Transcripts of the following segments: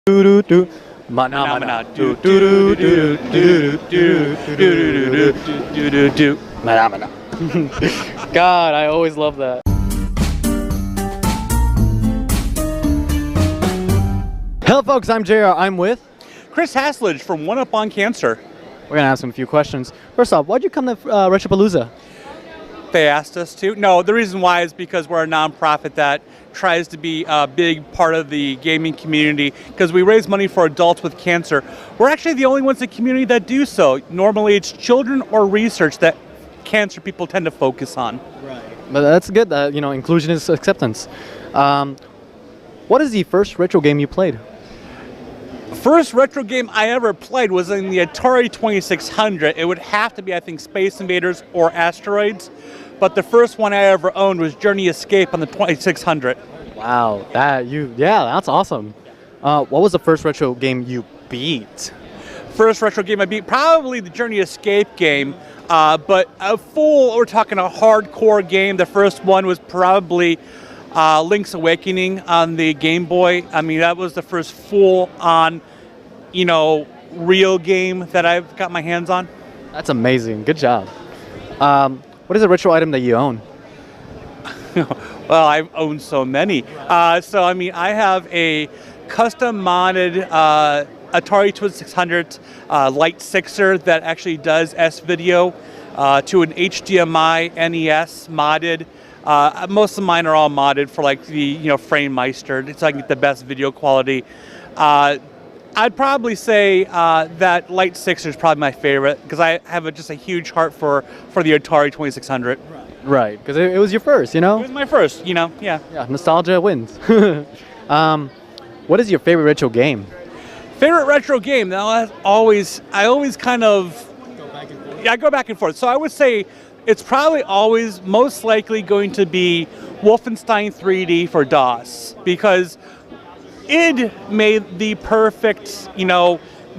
do do. Mana mana do do do do do do do do do do. Mana mana. God, I always love that. Hello, folks. I'm JR. I'm with Chris Haslage from One Up on Cancer. We're gonna ask him a few questions. First off, why'd you come to Retropalooza? They asked us to. No, the reason why is because we're a nonprofit that tries to be a big part of the gaming community because we raise money for adults with cancer. We're actually the only ones in the community that do so. Normally it's children or research that cancer people tend to focus on. Right. But that's good that, inclusion is acceptance. What is the first retro game you played? First retro game I ever played was in the Atari 2600. It would have to be, I think, Space Invaders or Asteroids. But the first one I ever owned was Journey Escape on the 2600. Wow, that's awesome. What was the first retro game you beat? First retro game I beat, probably the Journey Escape game. But we're talking a hardcore game. The first one was probably Link's Awakening on the Game Boy. I mean, that was the first full-on, real game that I've got my hands on. That's amazing. Good job. What is a retro item that you own? Well, I've owned so many. I have a custom modded Atari 2600 Light Sixer that actually does S-Video to an HDMI NES modded. Most of mine are all modded for like the FrameMeister, so I can get the best video quality. I'd probably say that Light Sixer is probably my favorite because I have just a huge heart for the Atari 2600. Right, because it was your first, It was my first, yeah. Yeah, nostalgia wins. What is your favorite retro game? Favorite retro game? Now, I always kind of I go back and forth. So I would say it's probably always most likely going to be Wolfenstein 3D for DOS because id made the perfect,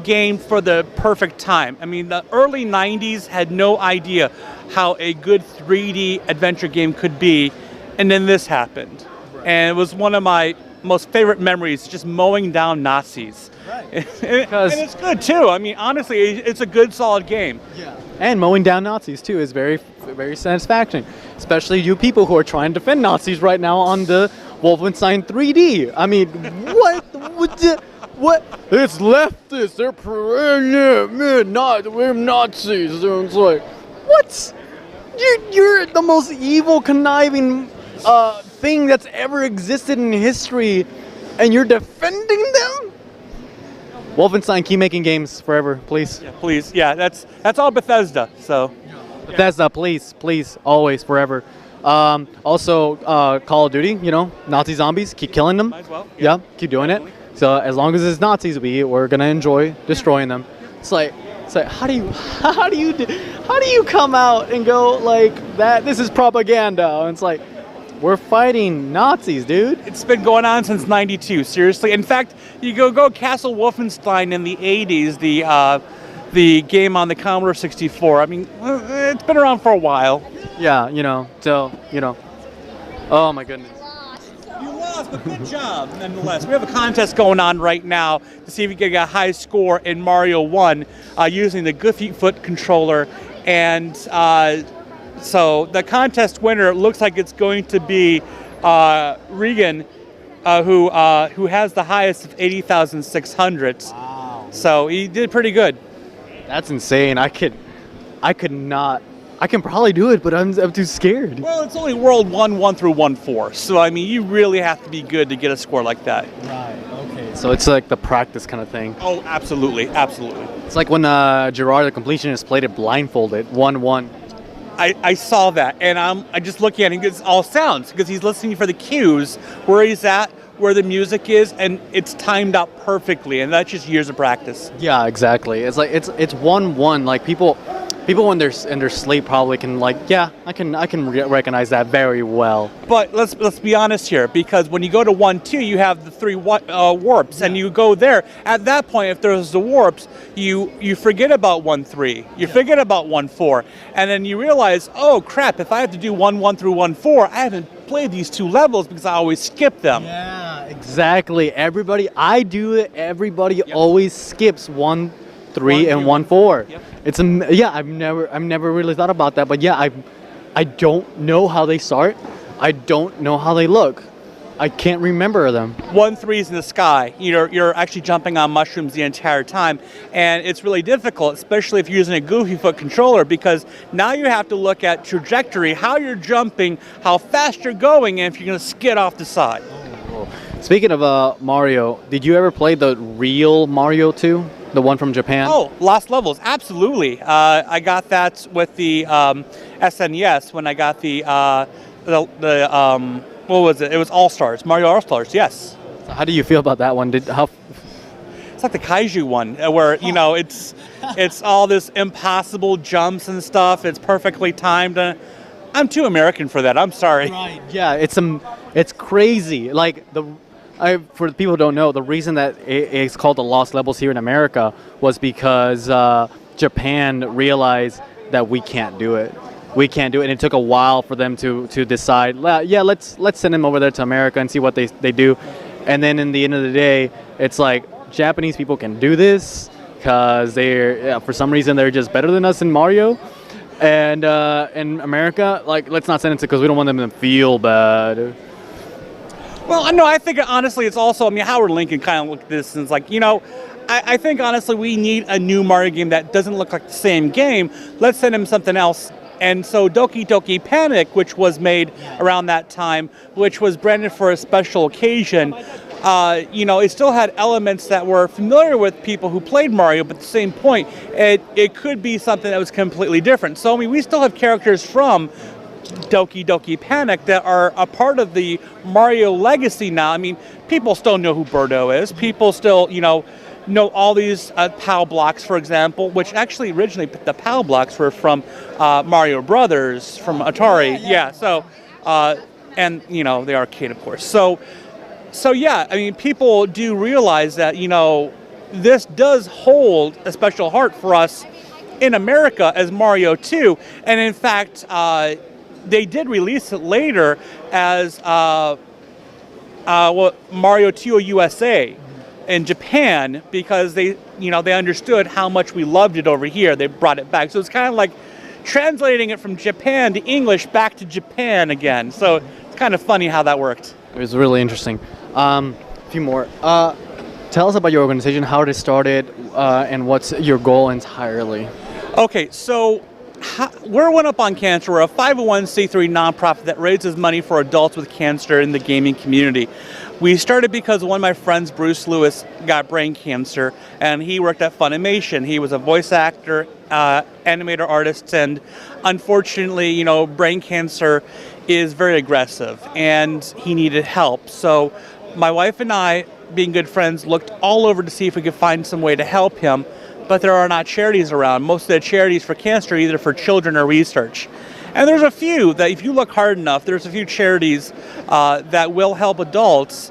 game for the perfect time. I mean, the early 90s had no idea how a good 3D adventure game could be, and then this happened. Right. And it was one of my most favorite memories, just mowing down Nazis. Right. and it's good, too. I mean, honestly, it's a good, solid game. Yeah. And mowing down Nazis, too, is very, very satisfactory, especially you people who are trying to defend Nazis right now on the Wolfenstein 3D. I mean, what? What? It's leftists. We're Nazis. And it's like, what? You're the most evil, conniving thing that's ever existed in history, and you're defending them? Wolfenstein, keep making games forever, please. Yeah, please. Yeah, that's all Bethesda. So. Bethesda, please, always, forever. Also, Call of Duty, Nazi zombies, keep killing them. Might as well. Yeah, keep doing definitely. It. So as long as it's Nazis, we're gonna enjoy destroying them. It's like how do you come out and go like that? This is propaganda. And it's like, we're fighting Nazis, dude. It's been going on since '92. Seriously. In fact, you go Castle Wolfenstein in the '80s. The game on the Commodore 64. I mean, it's been around for a while. Yeah, Oh my goodness. You lost, but good job, nonetheless. We have a contest going on right now to see if you can get a high score in Mario 1 using the Goofy Foot controller. And so the contest winner looks like it's going to be Regan, who has the highest of 80,600. Wow. So he did pretty good. That's insane. I can probably do it, but I'm too scared. Well, it's only World 1 through 1-4. So, I mean, you really have to be good to get a score like that. Right, okay. So it's like the practice kind of thing. Oh, absolutely. It's like when Gerard, the completionist, played it blindfolded, 1-1. I saw that, and I'm just looking at him. It's all sounds, because he's listening for the cues, where he's at, where the music is, and it's timed out perfectly, and that's just years of practice. Yeah, exactly. It's like it's 1-1. Like people when they're in their sleep probably can I can recognize that very well. But let's be honest here, because when you go to 1-2, you have the 3 warps, and you go there. At that point, if there's the warps, you forget about 1-3, you forget about 1-4, and then you realize, oh crap! If I have to do 1-1 through 1-4, I haven't play these 2 levels because I always skip them. Yeah, exactly. I do it. Everybody always skips 1, 3, and 1, 4. Yep. Yeah. I've never really thought about that, but yeah, I don't know how they start. I don't know how they look. I can't remember them. 1, 3's in the sky. You're actually jumping on mushrooms the entire time, and it's really difficult, especially if you're using a goofy foot controller, because now you have to look at trajectory, how you're jumping, how fast you're going, and if you're going to skid off the side. Speaking of Mario, did you ever play the real Mario 2? The one from Japan? Oh, Lost Levels, absolutely. I got that with the SNES when I got the what was it? It was All-Stars, Mario All-Stars, yes. So how do you feel about that one? It's like the Kaiju one, where, it's all this impossible jumps and stuff. It's perfectly timed. I'm too American for that. I'm sorry. Right. Yeah, it's crazy. Like, for the people who don't know, the reason that it's called the Lost Levels here in America was because Japan realized that we can't do it. We can't do it, and it took a while for them to decide. Yeah, let's send them over there to America and see what they do. And then in the end of the day, it's like Japanese people can do this because for some reason they're just better than us in Mario. And in America, like, let's not send it because we don't want them to feel bad. Well, no, I think honestly it's also, Howard Lincoln kind of looked at this and it's like, I think honestly we need a new Mario game that doesn't look like the same game. Let's send him something else. And so Doki Doki Panic, which was made around that time, which was branded for a special occasion, it still had elements that were familiar with people who played Mario, but at the same point, it could be something that was completely different. So, we still have characters from Doki Doki Panic that are a part of the Mario legacy now. People still know who Birdo is. People still, know all these POW blocks, for example, which actually originally the POW blocks were from Mario Brothers from Atari. Yeah. So, and the arcade, of course. So yeah. People do realize that this does hold a special heart for us in America as Mario 2, and in fact, they did release it later as Mario 2 USA. In Japan, because they understood how much we loved it over here. They brought it back. So it's kind of like translating it from Japan to English back to Japan again. So it's kind of funny how that worked. It was really interesting. A few more. Tell us about your organization, how it started, and what's your goal entirely. Okay, so we're One Up on Cancer. We're a 501c3 nonprofit that raises money for adults with cancer in the gaming community. We started because one of my friends, Bruce Lewis, got brain cancer, and he worked at Funimation. He was a voice actor, animator artist, and unfortunately, brain cancer is very aggressive, and he needed help. So my wife and I, being good friends, looked all over to see if we could find some way to help him, but there are not charities around. Most of the charities for cancer are either for children or research. And there's a few that, if you look hard enough, there's a few charities that will help adults,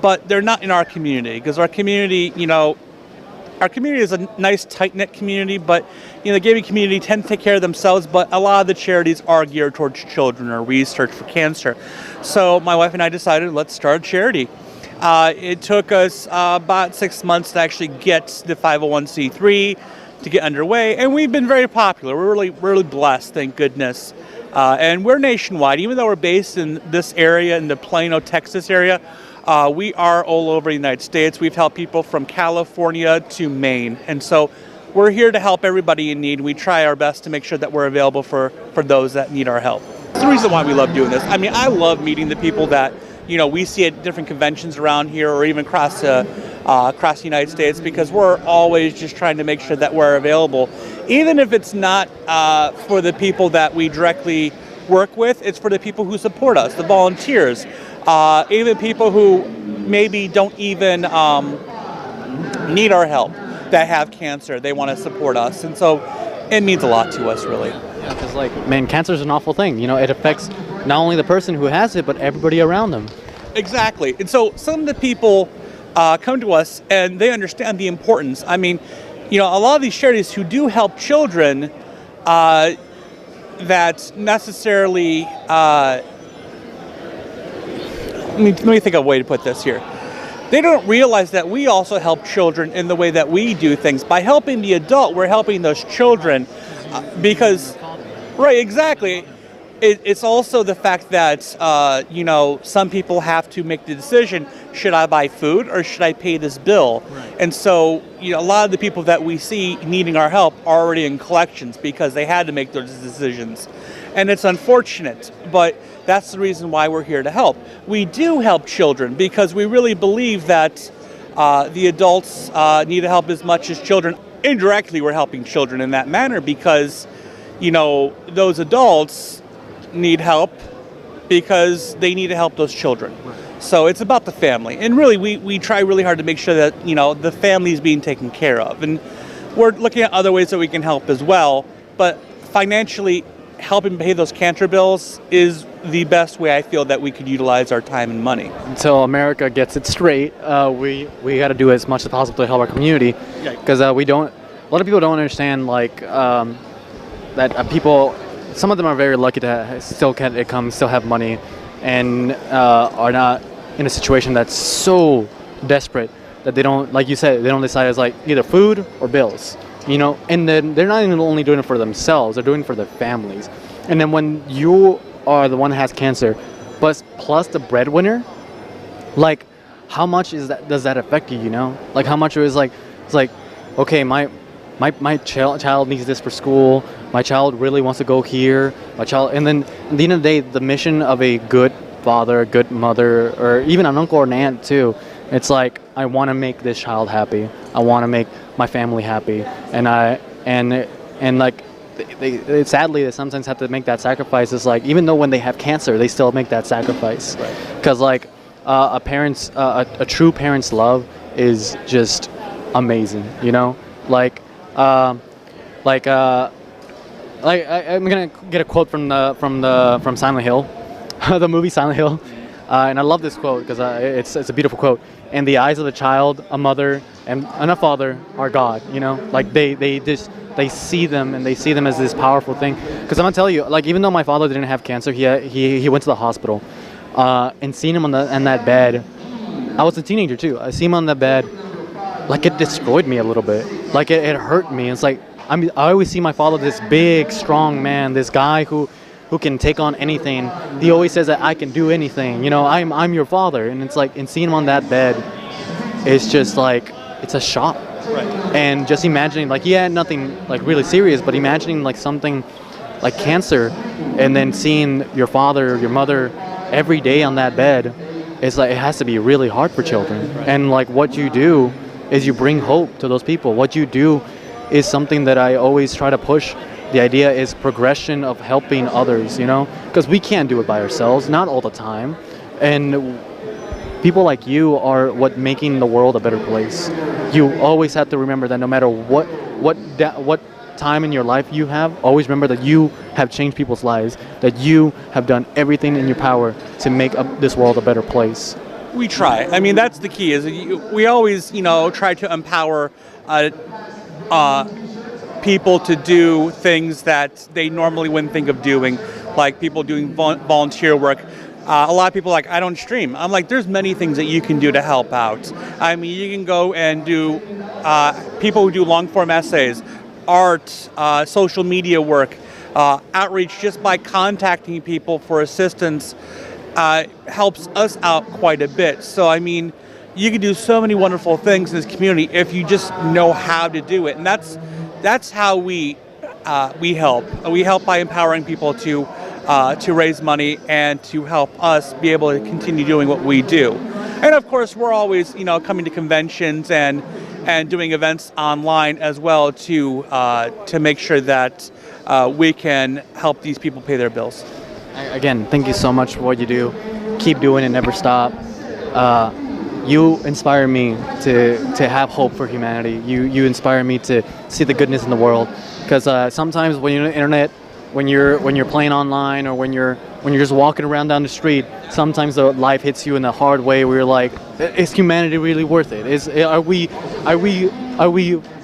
but they're not in our community, because our community is a nice, tight-knit community, but the gaming community tends to take care of themselves, but a lot of the charities are geared towards children or research for cancer. So my wife and I decided, let's start a charity. It took us about 6 months to actually get the 501c3 to get underway, and we've been very popular. We're really blessed, thank goodness. And we're nationwide. Even though we're based in this area, in the Plano, Texas area, we are all over the United States. We've helped people from California to Maine, and so we're here to help everybody in need. We try our best to make sure that we're available for those that need our help. That's the reason why we love doing this. I love meeting the people that we see at different conventions around here, or even across the United States, because we're always just trying to make sure that we're available. Even if it's not for the people that we directly work with, it's for the people who support us, the volunteers, even people who maybe don't even need our help, that have cancer. They want to support us, and so it means a lot to us, really. Yeah, because cancer is an awful thing. It affects not only the person who has it, but everybody around them. Exactly. And so some of the people come to us and they understand the importance. A lot of these charities who do help children that necessarily let me think of a way to put this here. They don't realize that we also help children in the way that we do things. By helping the adult, we're helping those children because, right, exactly. It's also the fact that, some people have to make the decision, should I buy food or should I pay this bill? Right. And so, a lot of the people that we see needing our help are already in collections because they had to make those decisions. And it's unfortunate, but that's the reason why we're here to help. We do help children because we really believe that the adults need help as much as children. Indirectly, we're helping children in that manner because, those adults need help because they need to help those children. Right. So it's about the family. And really, we try really hard to make sure that, the family is being taken care of. And we're looking at other ways that we can help as well. But financially, helping pay those cancer bills is the best way I feel that we could utilize our time and money. Until America gets it straight, we got to do as much as possible to help our community. Because a lot of people don't understand that people. Some of them are very lucky to still have money, and are not in a situation that's so desperate that they don't, like you said, they don't decide as like either food or bills, and then they're not even only doing it for themselves, they're doing it for their families. And then when you are the one that has cancer, plus the breadwinner, like how much does that affect you, Like how much it's like, okay, my child needs this for school. My child really wants to go here. And then at the end of the day, the mission of a good father, a good mother, or even an uncle or an aunt too, it's like, I want to make this child happy. I want to make my family happy. Sadly, they sometimes have to make that sacrifice. It's like, even though when they have cancer, they still make that sacrifice. Because a true parent's love is just amazing, I'm gonna get a quote from Silent Hill, the movie Silent Hill, and I love this quote because it's a beautiful quote. In the eyes of the child, a mother and a father are God. They see them and they see them as this powerful thing. Because I'm gonna tell you, even though my father didn't have cancer, he went to the hospital, and seeing him on that bed, I was a teenager too. I see him on the bed, it destroyed me a little bit. It hurt me. It's like. I always see my father, this big, strong man, this guy who can take on anything. He always says that I can do anything. I'm your father, and it's like, and seeing him on that bed, it's just like, it's a shock. Right. And just imagining, he had nothing really serious, but imagining something like cancer, and then seeing your father or your mother every day on that bed, it's like, it has to be really hard for children. Right. And what you do is you bring hope to those people. What you do is something that I always try to push. The idea is progression of helping others, because we can't do it by ourselves, not all the time. And people like you are what making the world a better place. You always have to remember that no matter what time in your life you have, always remember that you have changed people's lives, that you have done everything in your power to make this world a better place. We try. I mean, that's the key. Is we always, try to empower people to do things that they normally wouldn't think of doing, like people doing volunteer work. A lot of people are like, I don't stream. I'm like, there's many things that you can do to help out. I mean, you can go and do, people who do long form essays, art, social media work, outreach just by contacting people for assistance helps us out quite a bit. So, I mean, you can do so many wonderful things in this community if you just know how to do it. And that's how we help. We help by empowering people to raise money and to help us be able to continue doing what we do. And of course, we're always, coming to conventions and doing events online as well to make sure that we can help these people pay their bills. Again, thank you so much for what you do. Keep doing it, never stop. You inspire me to have hope for humanity. You inspire me to see the goodness in the world. Because sometimes when you're on the internet, when you're playing online, or when you're just walking around down the street, sometimes the life hits you in a hard way where you're like, is humanity really worth it? Are we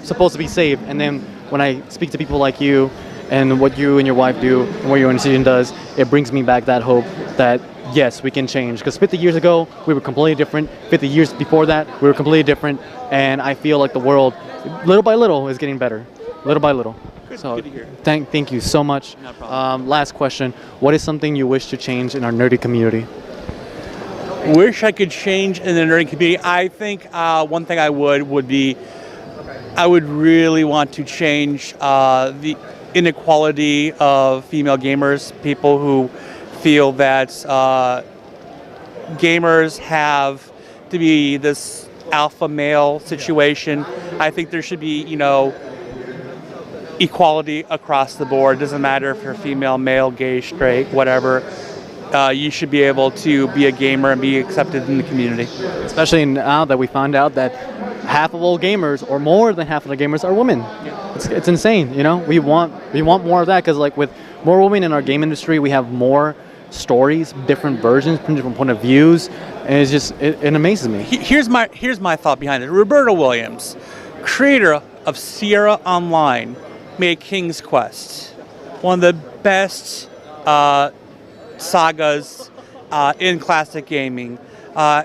supposed to be saved? And then when I speak to people like you, and what you and your wife do, and what your organization does, it brings me back that hope that yes, we can change. Because 50 years ago, we were completely different. 50 years before that, we were completely different. And I feel like the world, little by little, is getting better. Little by little. So, good to hear. thank you so much. No problem. Last question. What is something you wish to change in our nerdy community? Wish I could change in the nerding community. I think one thing I would be, I would really want to change the inequality of female gamers. People who feel that gamers have to be this alpha male situation. I think there should be, equality across the board. Doesn't matter if you're female, male, gay, straight, whatever. You should be able to be a gamer and be accepted in the community. Especially now that we found out that half of all gamers, or more than half of the gamers, are women. It's insane. We want more of that, because like with more women in our game industry, we have more stories, different versions, different point of views, and it's just it amazes me. Here's my thought behind it. Roberta Williams, creator of Sierra Online, made King's Quest, one of the best sagas in classic gaming.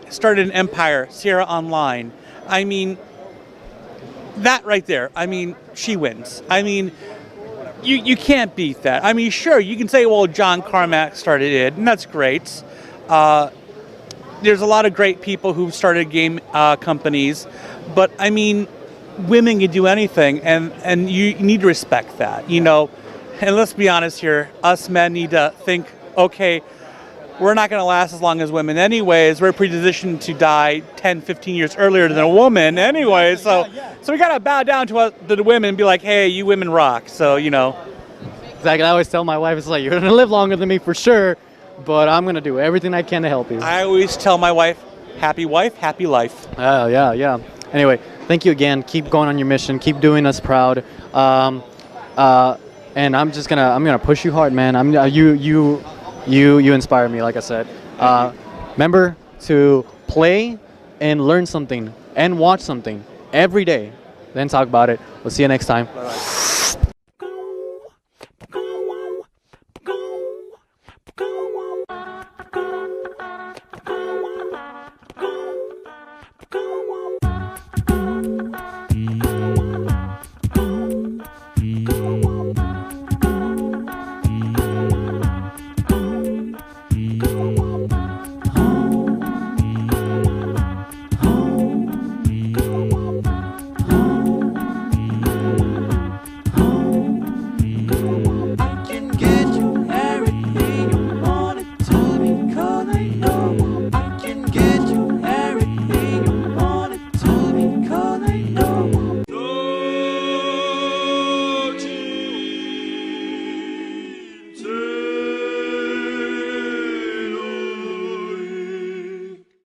Started an empire, Sierra Online. I mean, that right there, she wins. You can't beat that. Sure, you can say, well, John Carmack started it, and that's great. There's a lot of great people who started game companies, but women can do anything, and you need to respect that, And let's be honest here, us men need to think, okay, we're not going to last as long as women anyways. We're predispositioned to die 10, 15 years earlier than a woman anyway. So we got to bow down to the women and be like, hey, you women rock. So, Exactly. I always tell my wife, it's like, you're going to live longer than me for sure, but I'm going to do everything I can to help you. I always tell my wife, happy life. Yeah. Anyway, thank you again. Keep going on your mission. Keep doing us proud. And I'm gonna push you hard, man. You inspire me, like I said. Remember to play and learn something and watch something every day. Then talk about it. We'll see you next time. Bye-bye.